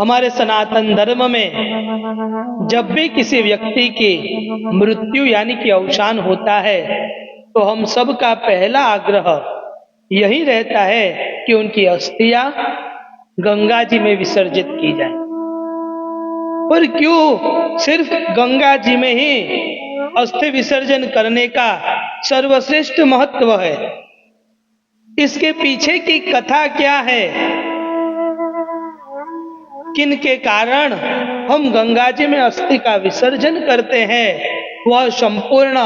हमारे सनातन धर्म में जब भी किसी व्यक्ति की मृत्यु यानी कि अवसान होता है तो हम सब का पहला आग्रह यही रहता है कि उनकी अस्थियां गंगा जी में विसर्जित की जाए। पर क्यों सिर्फ गंगा जी में ही अस्थि विसर्जन करने का सर्वश्रेष्ठ महत्व है? इसके पीछे की कथा क्या है? किन के कारण हम गंगा जी में अस्थि का विसर्जन करते हैं, वह संपूर्ण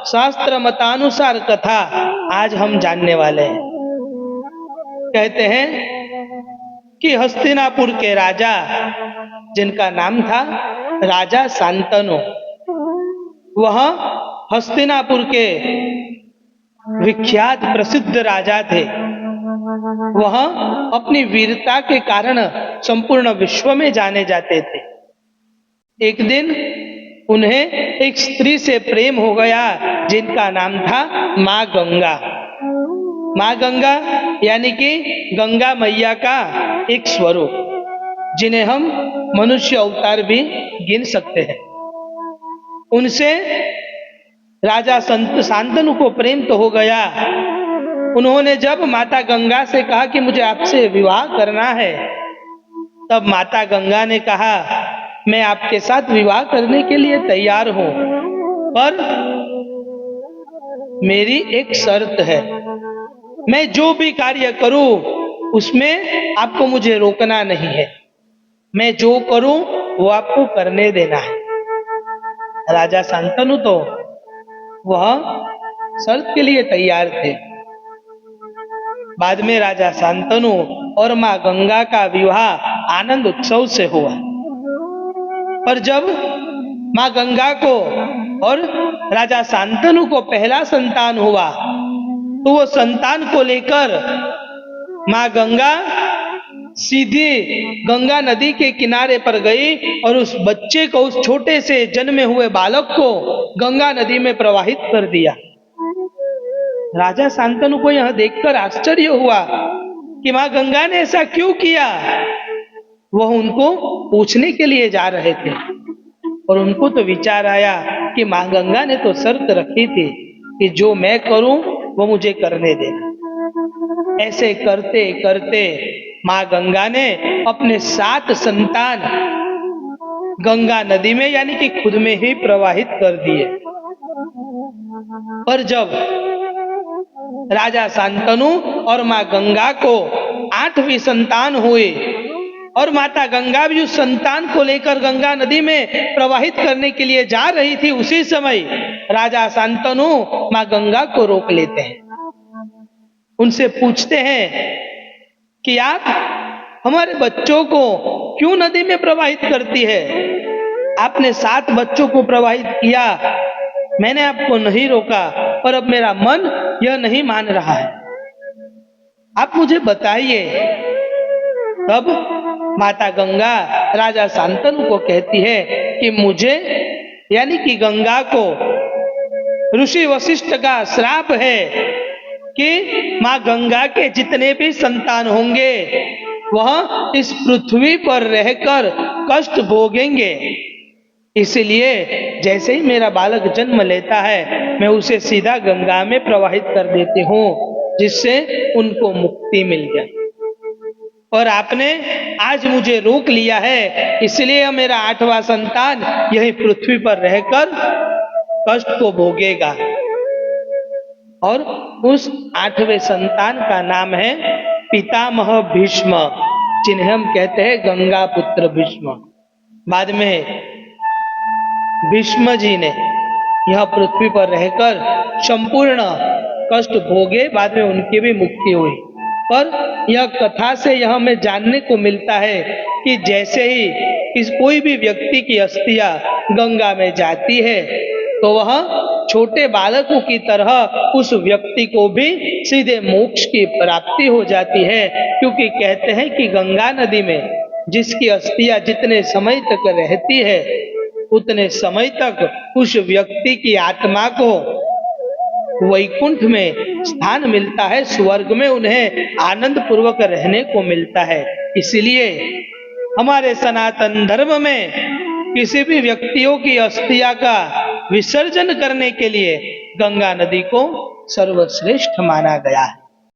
शास्त्र मतानुसार कथा आज हम जानने वाले हैं। कहते हैं कि हस्तिनापुर के राजा, जिनका नाम था राजा शांतनु, वह हस्तिनापुर के विख्यात प्रसिद्ध राजा थे। वह अपनी वीरता के कारण संपूर्ण विश्व में जाने जाते थे। एक दिन उन्हें एक स्त्री से प्रेम हो गया जिनका नाम था माँ गंगा। माँ गंगा यानी कि गंगा मैया का एक स्वरूप, जिन्हें हम मनुष्य अवतार भी गिन सकते हैं। उनसे राजा शांतनु को प्रेम तो हो गया। उन्होंने जब माता गंगा से कहा कि मुझे आपसे विवाह करना है, तब माता गंगा ने कहा मैं आपके साथ विवाह करने के लिए तैयार हूं, पर मेरी एक शर्त है। मैं जो भी कार्य करूं उसमें आपको मुझे रोकना नहीं है। मैं जो करूं वो आपको करने देना है। राजा शांतनु तो वह शर्त के लिए तैयार थे। बाद में राजा शांतनु और माँ गंगा का विवाह आनंद उत्सव से हुआ। पर जब माँ गंगा को और राजा शांतनु को पहला संतान हुआ, तो वो संतान को लेकर माँ गंगा सीधे गंगा नदी के किनारे पर गई और उस बच्चे को, उस छोटे से जन्मे हुए बालक को गंगा नदी में प्रवाहित कर दिया। राजा शांतनु को यह देखकर आश्चर्य हुआ कि माँ गंगा ने ऐसा क्यों किया। वह उनको पूछने के लिए जा रहे थे और उनको तो विचार आया कि माँ गंगा ने तो शर्त रखी थी कि जो मैं करूं वो मुझे करने देना। ऐसे करते करते माँ गंगा ने अपने 7 संतान गंगा नदी में यानी कि खुद में ही प्रवाहित कर दिए। पर जब राजा शांतनु और माँ गंगा को 8वीं संतान हुई और माता गंगा भी उस संतान को लेकर गंगा नदी में प्रवाहित करने के लिए जा रही थी, उसी समय राजा शांतनु माँ गंगा को रोक लेते हैं। उनसे पूछते हैं कि आप हमारे बच्चों को क्यों नदी में प्रवाहित करती है? आपने 7 बच्चों को प्रवाहित किया, मैंने आपको नहीं रोका, पर अब मेरा मन यह नहीं मान रहा है, आप मुझे बताइए। तब माता गंगा राजा शांतनु को कहती है कि मुझे यानी कि गंगा को ऋषि वशिष्ठ का श्राप है कि माँ गंगा के जितने भी संतान होंगे वह इस पृथ्वी पर रहकर कष्ट भोगेंगे। इसलिए जैसे ही मेरा बालक जन्म लेता है, मैं उसे सीधा गंगा में प्रवाहित कर देती हूँ, जिससे उनको मुक्ति मिल जाए। और आपने आज मुझे रोक लिया है, इसलिए मेरा 8वां संतान यही पृथ्वी पर रहकर कष्ट को भोगेगा। और उस 8वें संतान का नाम है पितामह भीष्म, जिन्हें हम कहते हैं गंगा पुत्र भीष्म। बाद में भीष्म जी ने यह पृथ्वी पर रहकर संपूर्ण कष्ट भोगे, बाद में उनकी भी मुक्ति हुई। पर यह कथा से यह हमें जानने को मिलता है कि जैसे ही कोई भी व्यक्ति की अस्थियां गंगा में जाती है, तो वह छोटे बालकों की तरह उस व्यक्ति को भी सीधे मोक्ष की प्राप्ति हो जाती है। क्योंकि कहते हैं कि गंगा नदी में जिसकी अस्थियां जितने समय तक रहती है, उतने समय तक उस व्यक्ति की आत्मा को वैकुंठ में स्थान मिलता है, स्वर्ग में उन्हें आनंद पूर्वक रहने को मिलता है। इसलिए हमारे सनातन धर्म में किसी भी व्यक्तियों की अस्थिया का विसर्जन करने के लिए गंगा नदी को सर्वश्रेष्ठ माना गया है।